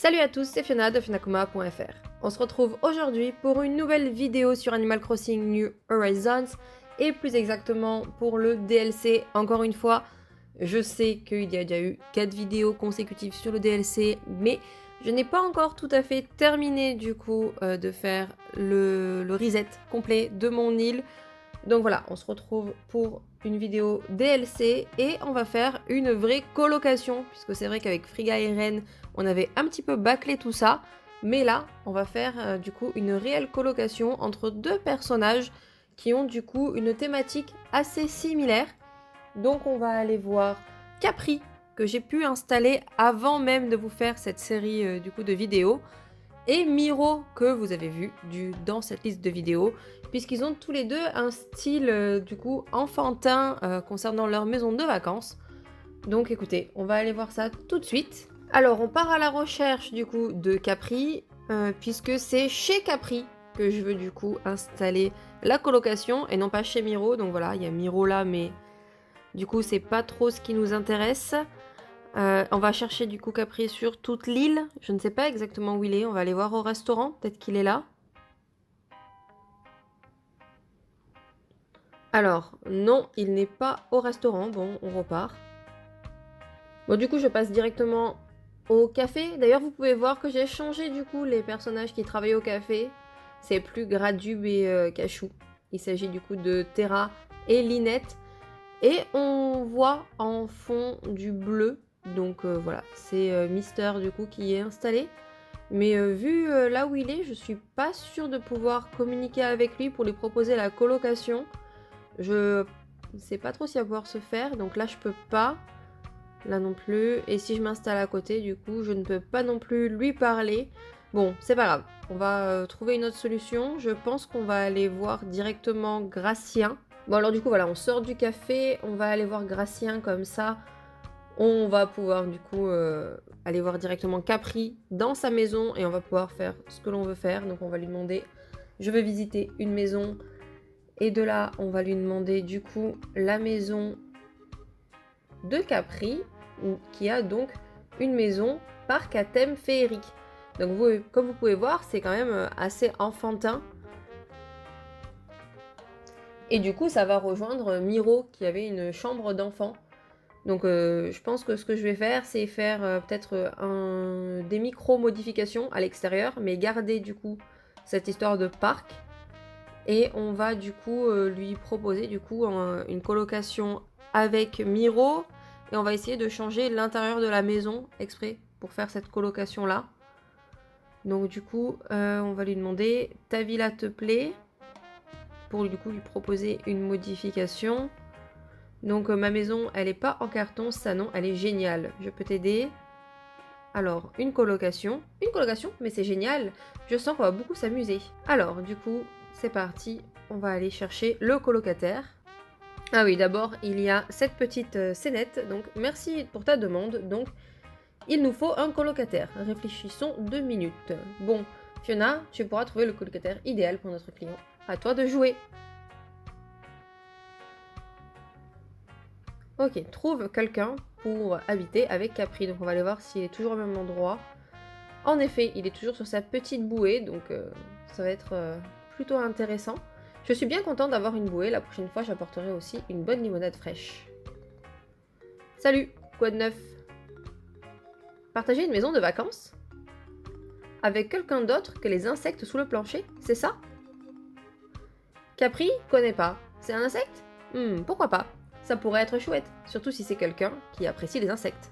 Salut à tous, c'est Fiona de Fionakuma.fr. On se retrouve aujourd'hui pour une nouvelle vidéo sur Animal Crossing New Horizons et plus exactement pour le DLC. Encore une fois, je sais qu'il y a déjà eu 4 vidéos consécutives sur le DLC, mais je n'ai pas encore tout à fait terminé du coup de faire le reset complet de mon île. Donc voilà, on se retrouve pour une vidéo DLC et on va faire une vraie colocation, puisque c'est vrai qu'avec Frigga et Ren, on avait un petit peu bâclé tout ça, mais là, on va faire du coup une réelle colocation entre deux personnages qui ont du coup une thématique assez similaire. Donc on va aller voir Capri, que j'ai pu installer avant même de vous faire cette série du coup de vidéos, et Miro, que vous avez vu dans cette liste de vidéos, puisqu'ils ont tous les deux un style du coup enfantin concernant leur maison de vacances. Donc écoutez, on va aller voir ça tout de suite. Alors on part à la recherche du coup de Capri, puisque c'est chez Capri que je veux du coup installer la colocation et non pas chez Miro. Donc voilà, il y a Miro là, mais du coup c'est pas trop ce qui nous intéresse. On va chercher du coup Capri sur toute l'île. Je ne sais pas exactement où il est. On va aller voir au restaurant. Peut-être qu'il est là. Alors, non, il n'est pas au restaurant. Bon, on repart. Bon, du coup, je passe directement au café. D'ailleurs, vous pouvez voir que j'ai changé du coup les personnages qui travaillent au café. C'est plus Gradube et Cachou. Il s'agit du coup de Terra et Linette. Et on voit en fond du bleu. Donc voilà, c'est Mister du coup qui est installé. Mais vu là où il est, je suis pas sûre de pouvoir communiquer avec lui pour lui proposer la colocation. Je sais pas trop si ça va pouvoir se faire, donc là je peux pas. Là non plus. Et si je m'installe à côté, du coup, je ne peux pas non plus lui parler. Bon, c'est pas grave. On va trouver une autre solution. Je pense qu'on va aller voir directement Gratien. Bon alors du coup, voilà, on sort du café. On va aller voir Gratien comme ça. On va pouvoir du coup aller voir directement Capri dans sa maison et on va pouvoir faire ce que l'on veut faire. Donc on va lui demander, je veux visiter une maison. Et de là, on va lui demander du coup la maison de Capri, qui a donc une maison parc à thème féerique. Donc vous, comme vous pouvez voir, c'est quand même assez enfantin. Et du coup, ça va rejoindre Miro, qui avait une chambre d'enfant. Donc je pense que ce que je vais faire, c'est faire peut-être des micro-modifications à l'extérieur, mais garder du coup cette histoire de parc. Et on va du coup lui proposer du coup une colocation avec Miro. Et on va essayer de changer l'intérieur de la maison exprès pour faire cette colocation là. Donc du coup, on va lui demander ta villa te plaît pour du coup lui proposer une modification. Donc ma maison, elle est pas en carton, ça non, elle est géniale. Je peux t'aider. Alors, une colocation, mais c'est génial. Je sens qu'on va beaucoup s'amuser. Alors, du coup, c'est parti. On va aller chercher le colocataire. Ah oui, d'abord, il y a cette petite scénette. Donc, merci pour ta demande. Donc, il nous faut un colocataire. Réfléchissons 2 minutes. Bon, Fiona, tu pourras trouver le colocataire idéal pour notre client. À toi de jouer. Ok, trouve quelqu'un pour habiter avec Capri. Donc, on va aller voir s'il est toujours au même endroit. En effet, il est toujours sur sa petite bouée, donc ça va être plutôt intéressant. Je suis bien contente d'avoir une bouée. La prochaine fois, j'apporterai aussi une bonne limonade fraîche. Salut, quoi de neuf? Partager une maison de vacances? Avec quelqu'un d'autre que les insectes sous le plancher, c'est ça? Capri, connais pas. C'est un insecte? Pourquoi pas? Ça pourrait être chouette, surtout si c'est quelqu'un qui apprécie les insectes.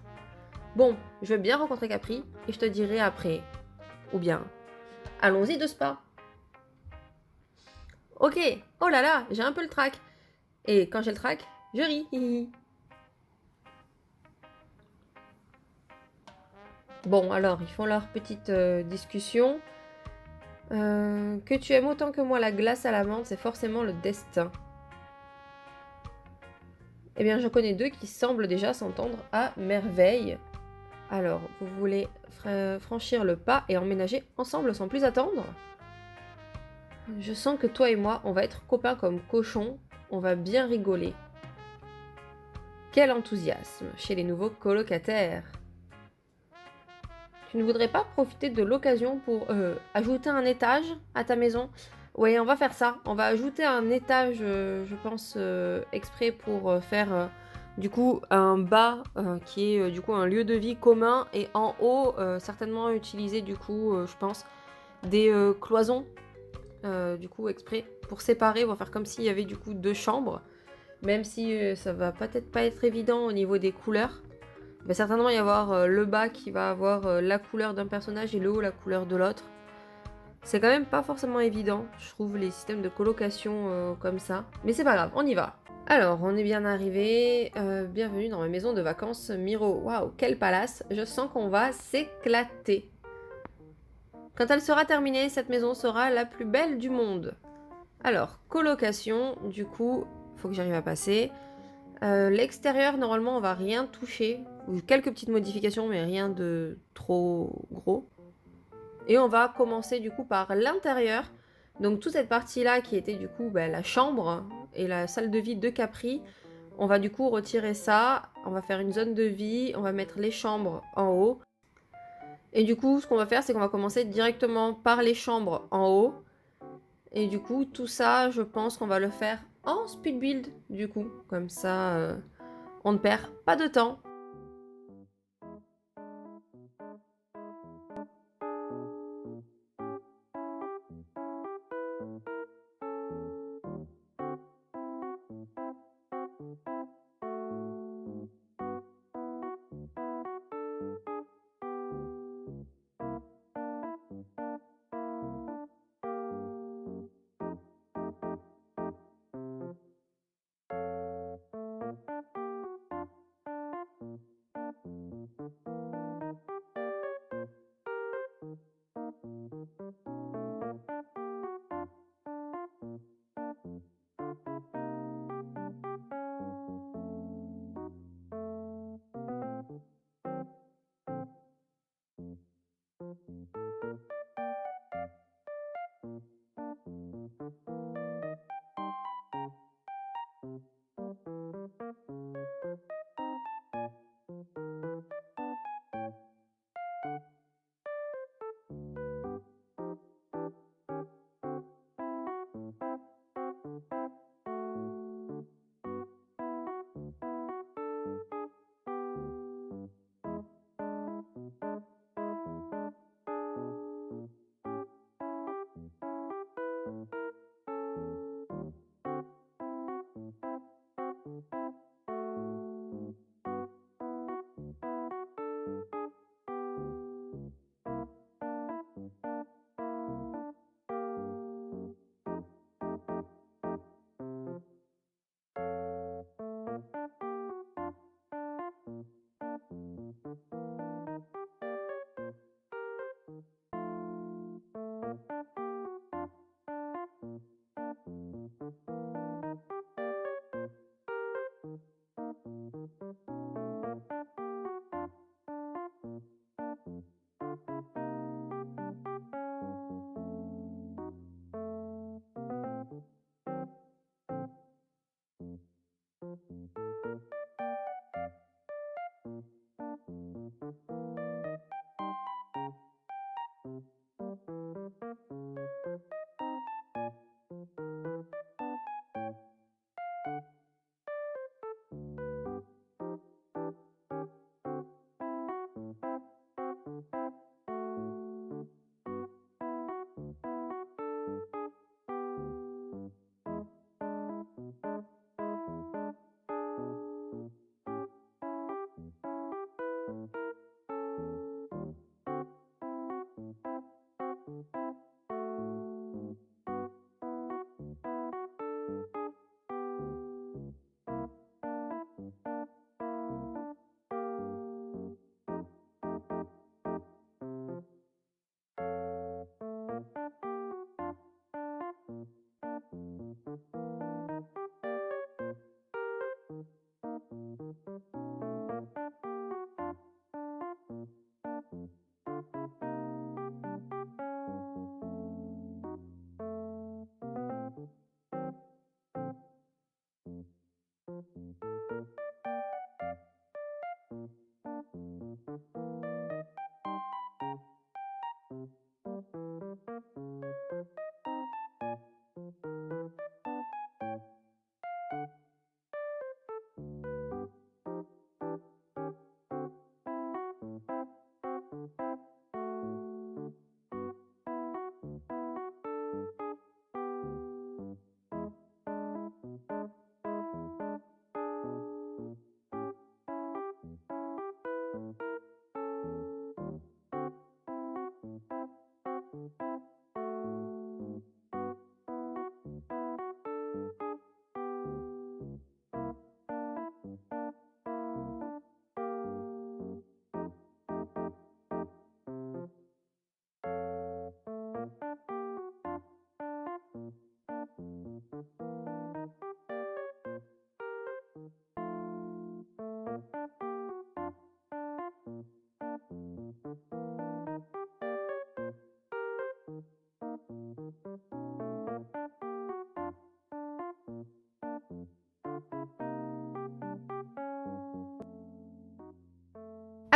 Bon, je veux bien rencontrer Capri et je te dirai après. Ou bien, allons-y de spa. Ok, oh là là, j'ai un peu le trac. Et quand j'ai le trac, je ris. Bon, alors, ils font leur petite discussion. Que tu aimes autant que moi la glace à la menthe, c'est forcément le destin. Eh bien, j'en connais deux qui semblent déjà s'entendre à merveille. Alors, vous voulez franchir le pas et emménager ensemble sans plus attendre? Je sens que toi et moi, on va être copains comme cochons. On va bien rigoler. Quel enthousiasme chez les nouveaux colocataires. Tu ne voudrais pas profiter de l'occasion pour ajouter un étage à ta maison? Oui, on va faire ça. On va ajouter un étage, je pense, exprès pour faire du coup un bas qui est du coup un lieu de vie commun et en haut, certainement utiliser du coup, je pense, des cloisons du coup exprès pour séparer. On va faire comme s'il y avait du coup deux chambres, même si ça va peut-être pas être évident au niveau des couleurs. Il va certainement y avoir le bas qui va avoir la couleur d'un personnage et le haut la couleur de l'autre. C'est quand même pas forcément évident, je trouve, les systèmes de colocation comme ça. Mais c'est pas grave, on y va. Alors, on est bien arrivé. Bienvenue dans ma maison de vacances Miro. Waouh, quel palace. Je sens qu'on va s'éclater. Quand elle sera terminée, cette maison sera la plus belle du monde. Alors, colocation, du coup, faut que j'arrive à passer. L'extérieur, normalement, on va rien toucher. Ou quelques petites modifications, mais rien de trop gros. Et on va commencer du coup par l'intérieur. Donc toute cette partie-là qui était du coup la chambre et la salle de vie de Capri, on va du coup retirer ça. On va faire une zone de vie, on va mettre les chambres en haut. Et du coup, ce qu'on va faire, c'est qu'on va commencer directement par les chambres en haut. Et du coup, tout ça, je pense qu'on va le faire en speed build, du coup. Comme ça, on ne perd pas de temps.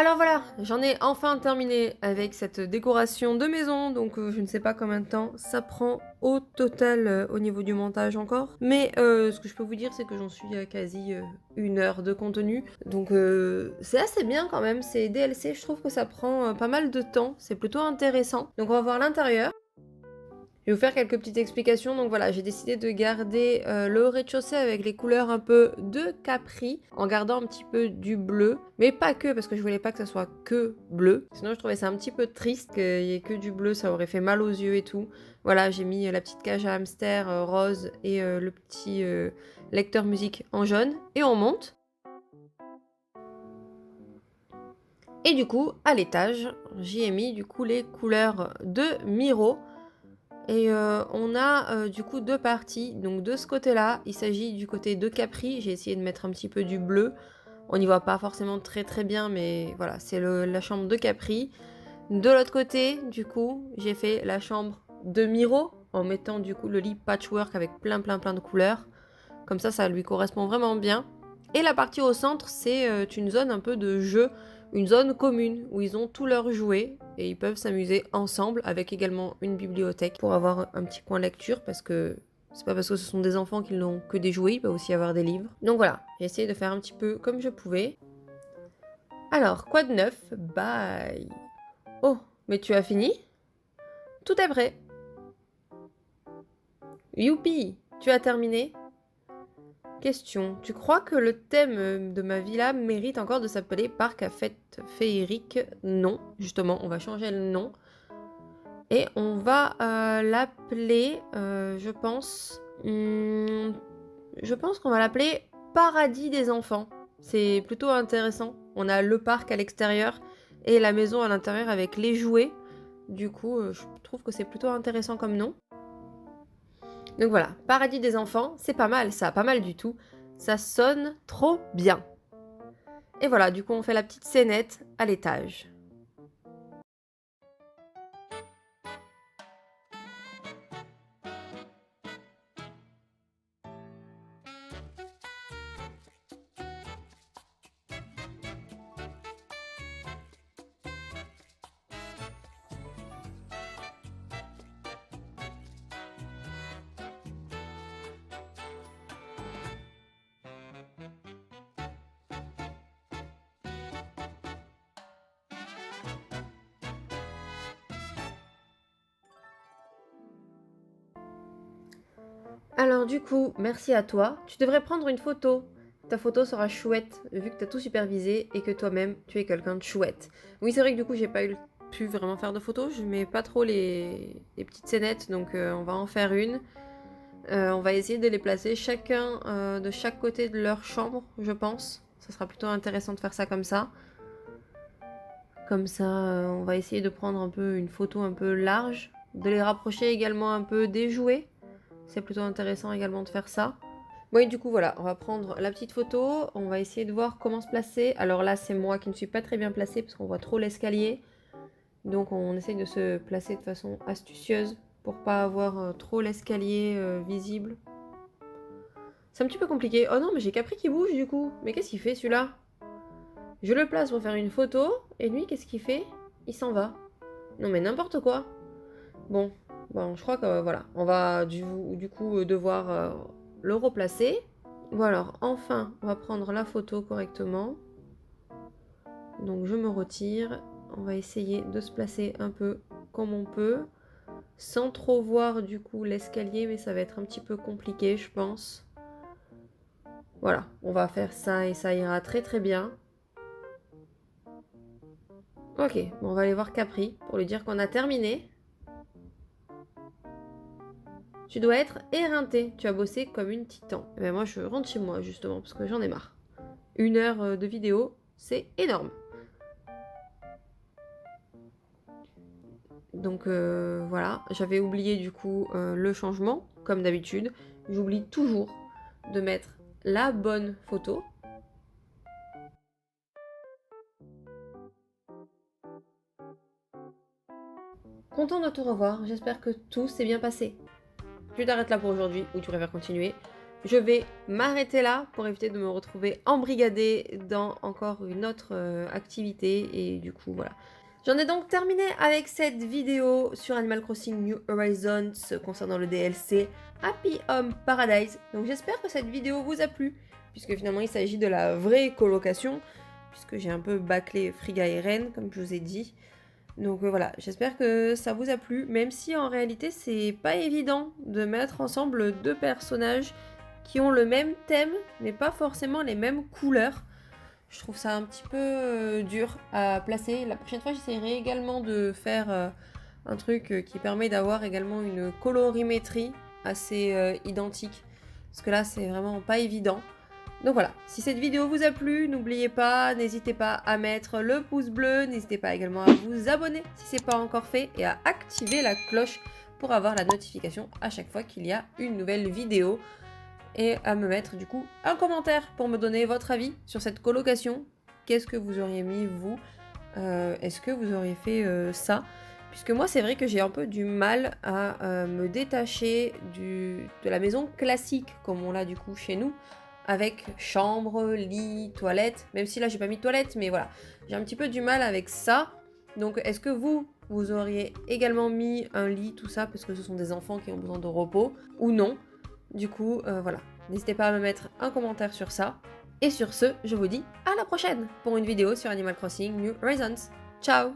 Alors voilà, j'en ai enfin terminé avec cette décoration de maison, donc je ne sais pas combien de temps ça prend au total au niveau du montage encore. Mais ce que je peux vous dire, c'est que j'en suis à quasi 1 heure de contenu. Donc c'est assez bien quand même, c'est DLC, je trouve que ça prend pas mal de temps, c'est plutôt intéressant. Donc on va voir l'intérieur. Je vais vous faire quelques petites explications. Donc voilà, j'ai décidé de garder le rez-de-chaussée avec les couleurs un peu de Capri, en gardant un petit peu du bleu, mais pas que, parce que je voulais pas que ça soit que bleu. Sinon, je trouvais ça un petit peu triste qu'il y ait que du bleu, ça aurait fait mal aux yeux et tout. Voilà, j'ai mis la petite cage à hamster rose et le petit lecteur musique en jaune, et on monte. Et du coup, à l'étage, j'y ai mis du coup les couleurs de Miro. Et on a du coup 2 parties. Donc de ce côté-là, il s'agit du côté de Capri. J'ai essayé de mettre un petit peu du bleu. On n'y voit pas forcément très très bien, mais voilà, c'est la chambre de Capri. De l'autre côté, du coup, j'ai fait la chambre de Miro en mettant du coup le lit patchwork avec plein de couleurs. Comme ça lui correspond vraiment bien. Et la partie au centre, c'est une zone un peu de jeu, une zone commune où ils ont tous leurs jouets et ils peuvent s'amuser ensemble avec également une bibliothèque pour avoir un petit coin lecture parce que c'est pas parce que ce sont des enfants qu'ils n'ont que des jouets, il peut aussi y avoir des livres. Donc voilà, j'ai essayé de faire un petit peu comme je pouvais. Alors, quoi de neuf? Bye. Oh, mais tu as fini? Tout est prêt. Youpi, tu as terminé? Question. Tu crois que le thème de ma villa mérite encore de s'appeler Parc à fêtes féeriques? Non, justement, on va changer le nom. Et on va l'appeler, je pense... je pense qu'on va l'appeler Paradis des enfants. C'est plutôt intéressant. On a le parc à l'extérieur et la maison à l'intérieur avec les jouets. Du coup, je trouve que c'est plutôt intéressant comme nom. Donc voilà, Paradis des enfants, c'est pas mal ça, pas mal du tout. Ça sonne trop bien. Et voilà, du coup on fait la petite scénette à l'étage. Alors du coup, merci à toi. Tu devrais prendre une photo. Ta photo sera chouette vu que tu as tout supervisé et que toi-même tu es quelqu'un de chouette. Oui, c'est vrai que du coup, j'ai pas pu vraiment faire de photos. Je mets pas trop les petites scénettes, donc on va en faire une. On va essayer de les placer chacun de chaque côté de leur chambre, je pense. Ça sera plutôt intéressant de faire ça comme ça. Comme ça, on va essayer de prendre un peu une photo un peu large, de les rapprocher également un peu des jouets. C'est plutôt intéressant également de faire ça. Oui, du coup, voilà, on va prendre la petite photo. On va essayer de voir comment se placer. Alors là, c'est moi qui ne suis pas très bien placée parce qu'on voit trop l'escalier. Donc on essaye de se placer de façon astucieuse pour pas avoir trop l'escalier visible. C'est un petit peu compliqué. Oh non, mais j'ai Capri qui bouge du coup. Mais qu'est-ce qu'il fait celui-là? Je le place pour faire une photo. Et lui, qu'est-ce qu'il fait? Il s'en va. Non mais n'importe quoi. Bon, je crois que voilà. On va du coup devoir le replacer. Bon alors, enfin, on va prendre la photo correctement. Donc je me retire. On va essayer de se placer un peu comme on peut. Sans trop voir du coup l'escalier, mais ça va être un petit peu compliqué, je pense. Voilà, on va faire ça et ça ira très très bien. Ok, bon, on va aller voir Capri pour lui dire qu'on a terminé. Tu dois être éreinté, tu as bossé comme une titan. Et ben moi je rentre chez moi justement parce que j'en ai marre. 1 heure de vidéo, c'est énorme. Donc voilà, j'avais oublié du coup le changement, comme d'habitude. J'oublie toujours de mettre la bonne photo. Content de te revoir, j'espère que tout s'est bien passé. Tu t'arrêtes là pour aujourd'hui ou tu préfères continuer? je vais m'arrêter là pour éviter de me retrouver embrigadée dans encore une autre activité. Et du coup, voilà. J'en ai donc terminé avec cette vidéo sur Animal Crossing New Horizons concernant le DLC Happy Home Paradise. Donc j'espère que cette vidéo vous a plu, puisque finalement il s'agit de la vraie colocation, puisque j'ai un peu bâclé Frigga et Ren, comme je vous ai dit. Donc voilà, j'espère que ça vous a plu, même si en réalité c'est pas évident de mettre ensemble deux personnages qui ont le même thème, mais pas forcément les mêmes couleurs. Je trouve ça un petit peu dur à placer. La prochaine fois, j'essaierai également de faire un truc qui permet d'avoir également une colorimétrie assez identique. Parce que là, c'est vraiment pas évident. Donc voilà, si cette vidéo vous a plu, n'oubliez pas, n'hésitez pas à mettre le pouce bleu, n'hésitez pas également à vous abonner si ce n'est pas encore fait et à activer la cloche pour avoir la notification à chaque fois qu'il y a une nouvelle vidéo. Et à me mettre du coup un commentaire pour me donner votre avis sur cette colocation. Qu'est-ce que vous auriez mis vous Est-ce que vous auriez fait ça? Puisque moi c'est vrai que j'ai un peu du mal à me détacher de la maison classique comme on l'a du coup chez nous, avec chambre, lit, toilette, même si là j'ai pas mis de toilette, mais voilà, j'ai un petit peu du mal avec ça. Donc est-ce que vous auriez également mis un lit, tout ça, parce que ce sont des enfants qui ont besoin de repos, ou non? Du coup, voilà. N'hésitez pas à me mettre un commentaire sur ça. Et sur ce, je vous dis à la prochaine pour une vidéo sur Animal Crossing New Horizons. Ciao!